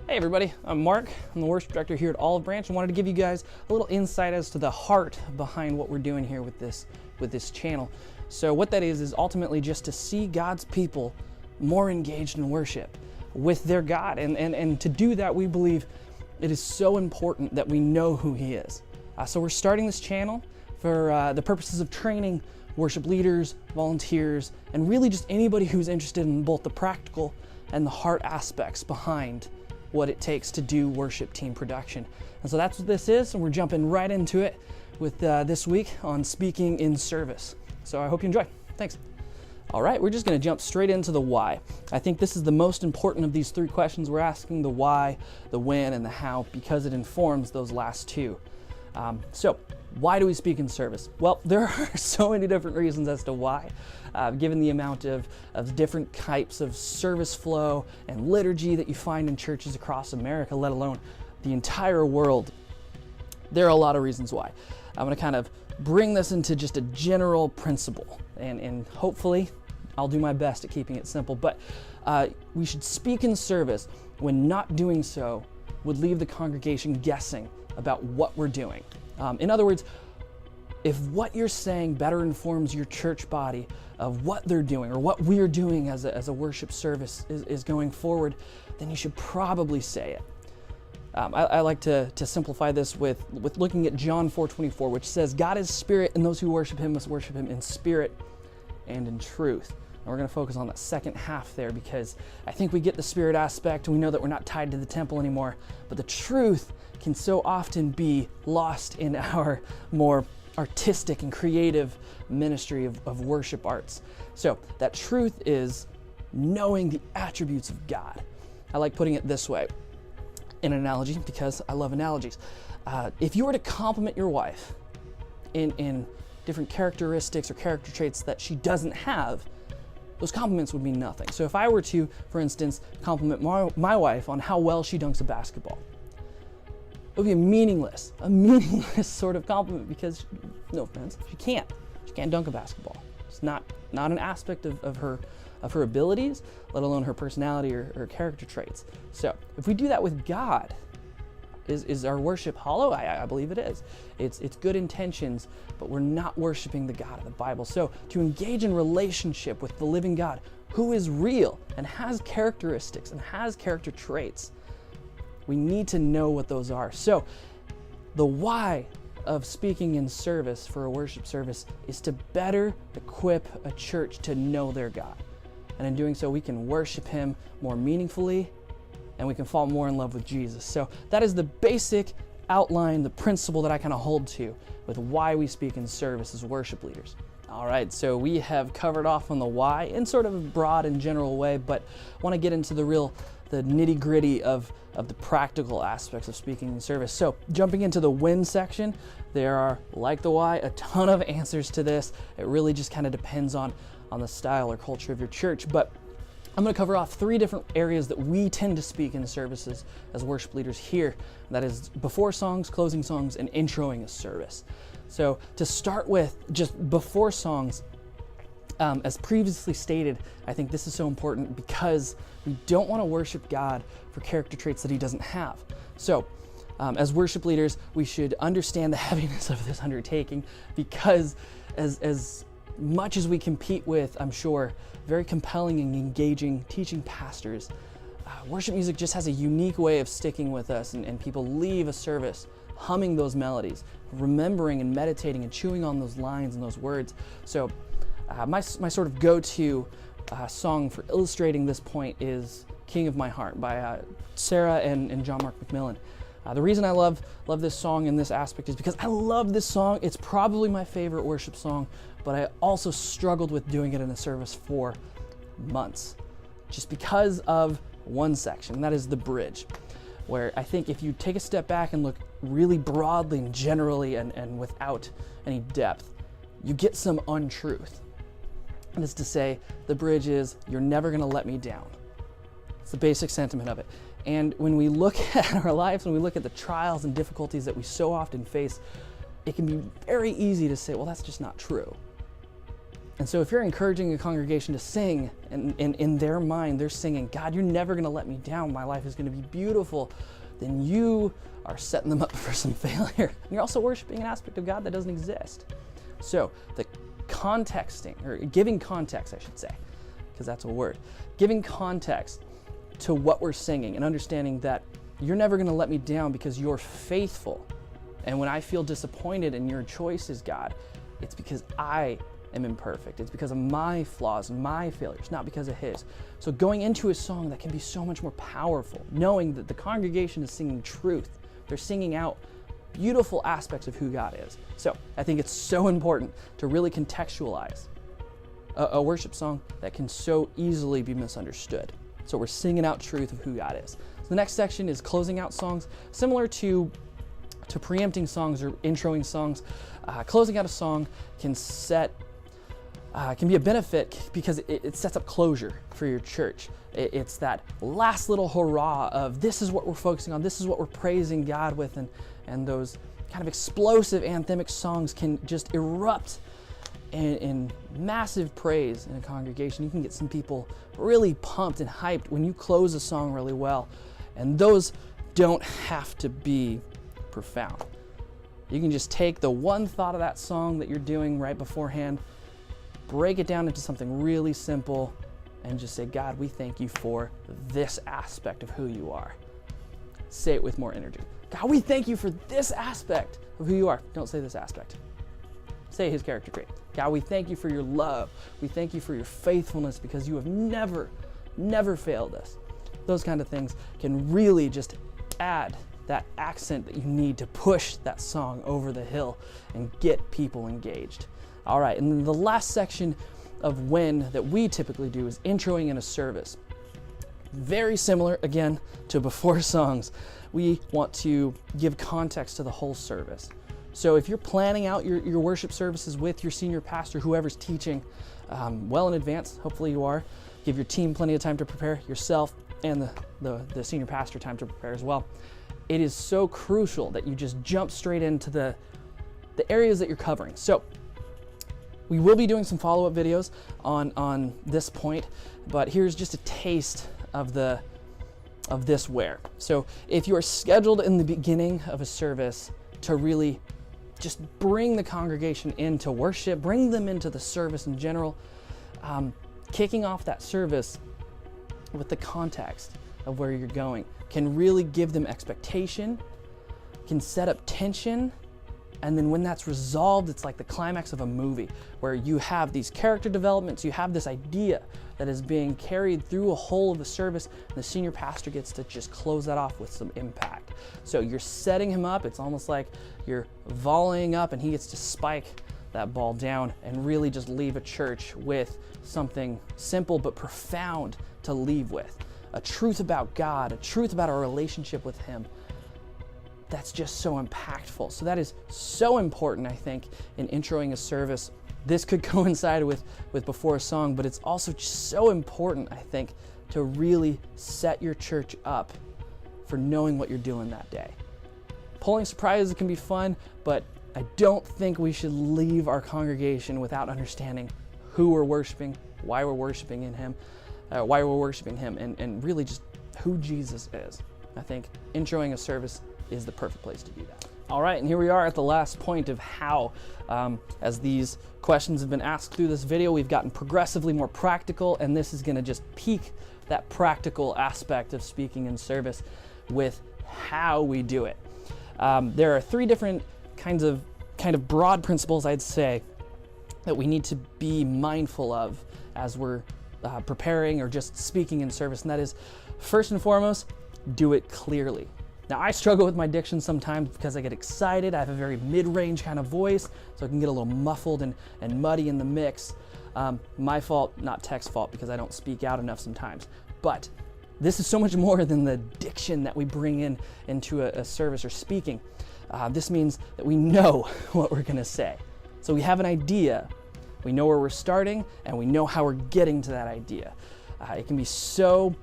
Hey everybody, I'm Mark. I'm the worship director here at Olive Branch and wanted to give you guys a little insight as to the heart behind what we're doing here with this channel. So what that is ultimately just to see God's people more engaged in worship with their God. And to do that, we believe it is so important that we know who He is. So we're starting this channel for the purposes of training worship leaders, volunteers, and really just anybody who's interested in both the practical and the heart aspects behind what it takes to do worship team production. And so that's what this is, and we're jumping right into it with this week on speaking in service. So I hope you enjoy. Thanks. All right, we're just going to jump straight into the why. I think this is the most important of these three questions we're asking: the why, the when, and the how, because it informs those last two. So why do we speak in service? Well, there are so many different reasons as to why, given the amount of different types of service flow and liturgy that you find in churches across America, let alone the entire world. There are a lot of reasons why. I'm going to kind of bring this into just a general principle, and hopefully I'll do my best at keeping it simple. But we should speak in service when not doing so would leave the congregation guessing about what we're doing. In other words, if what you're saying better informs your church body of what they're doing or what we're doing as a worship service is going forward, then you should probably say it. I like to simplify this with looking at John 4:24, which says, God is spirit, and those who worship Him must worship Him in spirit and in truth. And we're going to focus on that second half there, because I think we get the spirit aspect and we know that we're not tied to the temple anymore, but the truth can so often be lost in our more artistic and creative ministry of worship arts. So that truth is knowing the attributes of God. I like putting it this way in an analogy, because I love analogies. If you were to compliment your wife in different characteristics or character traits that she doesn't have, those compliments would mean nothing. So if I were to, for instance, compliment my wife on how well she dunks a basketball, it would be a meaningless sort of compliment, because, no offense, she can't dunk a basketball. It's not an aspect of her abilities, let alone her personality or character traits. So if we do that with God, is our worship hollow? I believe it is. It's good intentions, but we're not worshiping the God of the Bible. So to engage in relationship with the living God, who is real and has characteristics and has character traits, we need to know what those are. So the why of speaking in service for a worship service is to better equip a church to know their God. And in doing so, we can worship Him more meaningfully, and we can fall more in love with Jesus. So that is the basic outline, the principle that I kind of hold to with why we speak in service as worship leaders. All right, so we have covered off on the why in sort of a broad and general way, but I want to get into the nitty-gritty of the practical aspects of speaking in service. So jumping into the when section, there are, like the why, a ton of answers to this. It really just kind of depends on the style or culture of your church. But I'm going to cover off three different areas that we tend to speak in services as worship leaders here. That is before songs, closing songs, and introing a service. So to start with, just before songs, as previously stated, I think this is so important because we don't want to worship God for character traits that He doesn't have. So as worship leaders, we should understand the heaviness of this undertaking, because as much as we compete with, I'm sure, very compelling and engaging teaching pastors, worship music just has a unique way of sticking with us, and people leave a service humming those melodies, remembering and meditating and chewing on those lines and those words. So my sort of go-to song for illustrating this point is King of My Heart by Sarah and John Mark McMillan. The reason I love this song in this aspect is because I love this song. It's probably my favorite worship song, but I also struggled with doing it in a service for months, just because of one section, and that is the bridge, where I think if you take a step back and look really broadly and generally and without any depth, you get some untruth. And it's to say, the bridge is, you're never going to let me down. It's the basic sentiment of it. And when we look at our lives, when we look at the trials and difficulties that we so often face, it can be very easy to say, well, that's just not true. And so if you're encouraging a congregation to sing, and in their mind they're singing, God, you're never going to let me down, my life is going to be beautiful, then you are setting them up for some failure. And you're also worshiping an aspect of God that doesn't exist. So the contexting, or giving context, I should say, because that's a word, giving context to what we're singing and understanding that you're never going to let me down because you're faithful. And when I feel disappointed in your choices, God, it's because I am imperfect. It's because of my flaws and my failures, not because of his. So going into a song that can be so much more powerful, knowing that the congregation is singing truth. They're singing out beautiful aspects of who God is. So I think it's so important to really contextualize a worship song that can so easily be misunderstood. So we're singing out truth of who God is. So the next section is closing out songs, similar to preempting songs or introing songs. Closing out a song can be a benefit because it sets up closure for your church. It's that last little hurrah of this is what we're focusing on, this is what we're praising God with, and those kind of explosive anthemic songs can just erupt in massive praise in a congregation. You can get some people really pumped and hyped when you close a song really well, and those don't have to be profound. You can just take the one thought of that song that you're doing right beforehand, break it down into something really simple, and just say, God, we thank you for this aspect of who you are. Say it with more energy. God, we thank you for this aspect of who you are. Don't say this aspect. Say his character trait. God, we thank you for your love. We thank you for your faithfulness because you have never failed us. Those kind of things can really just add that accent that you need to push that song over the hill and get people engaged. All right, and then the last section of when that we typically do is introing in a service. Very similar, again, to before songs. We want to give context to the whole service. So if you're planning out your worship services with your senior pastor, whoever's teaching, well in advance, hopefully you are, give your team plenty of time to prepare, yourself and the senior pastor time to prepare as well. It is so crucial that you just jump straight into the areas that you're covering. So we will be doing some follow-up videos on this point, but here's just a taste of this where. So if you are scheduled in the beginning of a service to really just bring the congregation into worship, bring them into the service in general, kicking off that service with the context of where you're going can really give them expectation, can set up tension, and then when that's resolved, it's like the climax of a movie where you have these character developments, you have this idea that is being carried through a whole of the service, and the senior pastor gets to just close that off with some impact. So you're setting him up, it's almost like you're volleying up and he gets to spike that ball down and really just leave a church with something simple but profound to leave with. A truth about God, a truth about our relationship with him. That's just so impactful. So that is so important, I think, in introing a service. This could coincide with before a song, but it's also just so important, I think, to really set your church up for knowing what you're doing that day. Pulling surprises can be fun, but I don't think we should leave our congregation without understanding who we're worshiping, why we're worshiping him, and really just who Jesus is. I think introing a service is the perfect place to do that. All right, and here we are at the last point of how, as these questions have been asked through this video, we've gotten progressively more practical, and this is gonna just peak that practical aspect of speaking in service with how we do it. There are three different kind of broad principles, I'd say, that we need to be mindful of as we're preparing or just speaking in service, and that is, first and foremost, do it clearly. Now, I struggle with my diction sometimes because I get excited. I have a very mid-range kind of voice, so I can get a little muffled and muddy in the mix. My fault, not tech's fault, because I don't speak out enough sometimes. But this is so much more than the diction that we bring into a service or speaking. This means that we know what we're gonna say. So we have an idea, we know where we're starting, and we know how we're getting to that idea. It can be so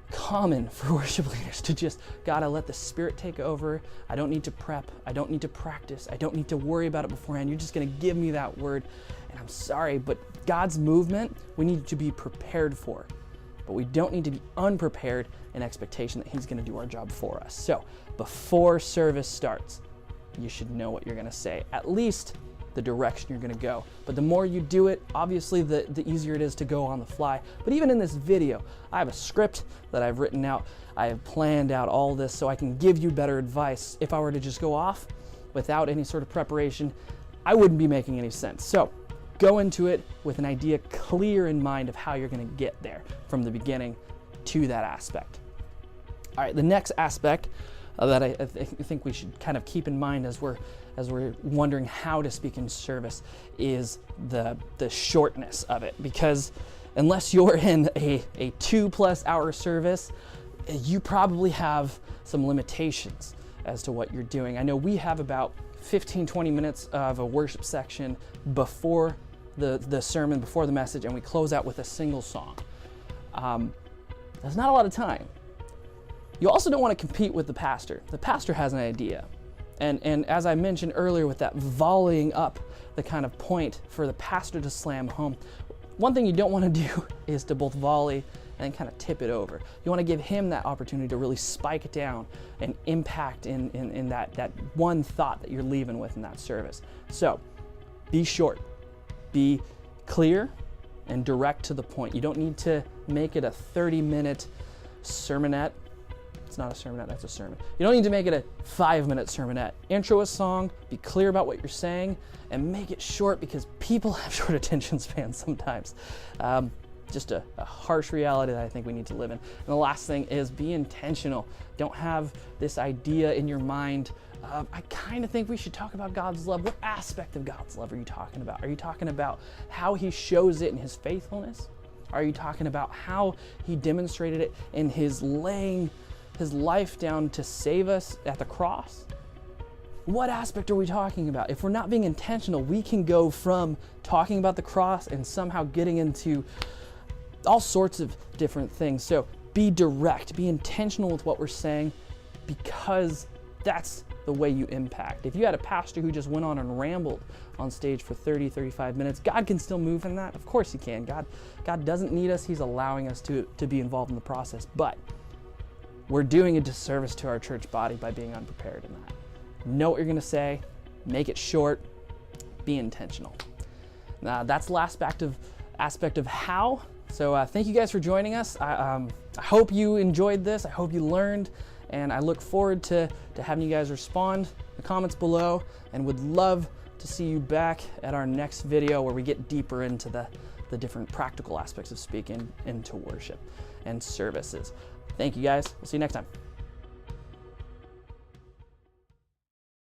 common for worship leaders to just, God, I let the Spirit take over. I don't need to prep. I don't need to practice. I don't need to worry about it beforehand. You're just going to give me that word. And I'm sorry, but God's movement, we need to be prepared for, but we don't need to be unprepared in expectation that he's going to do our job for us. So before service starts, you should know what you're going to say, at least the direction you're going to go. But the more you do it, obviously the easier it is to go on the fly. But even in this video, I have a script that I've written out. I have planned out all this so I can give you better advice. If I were to just go off without any sort of preparation, I wouldn't be making any sense. So go into it with an idea clear in mind of how you're going to get there from the beginning to that aspect. All right, the next aspect that I think we should kind of keep in mind as we're wondering how to speak in service is the shortness of it. Because unless you're in a 2+ hour service, you probably have some limitations as to what you're doing. I know we have about 15-20 minutes of a worship section before the sermon, before the message, and we close out with a single song. That's not a lot of time. You also don't want to compete with the pastor. The pastor has an idea. And as I mentioned earlier with that volleying up the kind of point for the pastor to slam home, one thing you don't want to do is to both volley and kind of tip it over. You want to give him that opportunity to really spike it down and impact in that one thought that you're leaving with in that service. So be short, be clear, and direct to the point. You don't need to make it a 30-minute sermonette. It's not a sermonette, that's a sermon. You don't need to make it a 5-minute sermonette. Intro a song, be clear about what you're saying, and make it short because people have short attention spans sometimes. Just a harsh reality that I think we need to live in. And the last thing is be intentional. Don't have this idea in your mind. I kind of think we should talk about God's love. What aspect of God's love are you talking about? Are you talking about how he shows it in his faithfulness? Are you talking about how he demonstrated it in his laying his life down to save us at the cross? What aspect are we talking about? If we're not being intentional, we can go from talking about the cross and somehow getting into all sorts of different things. So be direct, be intentional with what we're saying, because that's the way you impact. If you had a pastor who just went on and rambled on stage for 30-35 minutes, God can still move in that. Of course he can. God doesn't need us. He's allowing us to be involved in the process. But we're doing a disservice to our church body by being unprepared in that. Know what you're going to say, make it short, be intentional. That's the last aspect of how. So thank you guys for joining us. I hope you enjoyed this. I hope you learned, and I look forward to having you guys respond in the comments below, and would love to see you back at our next video where we get deeper into the different practical aspects of speaking into worship and services. Thank you guys. We'll see you next time.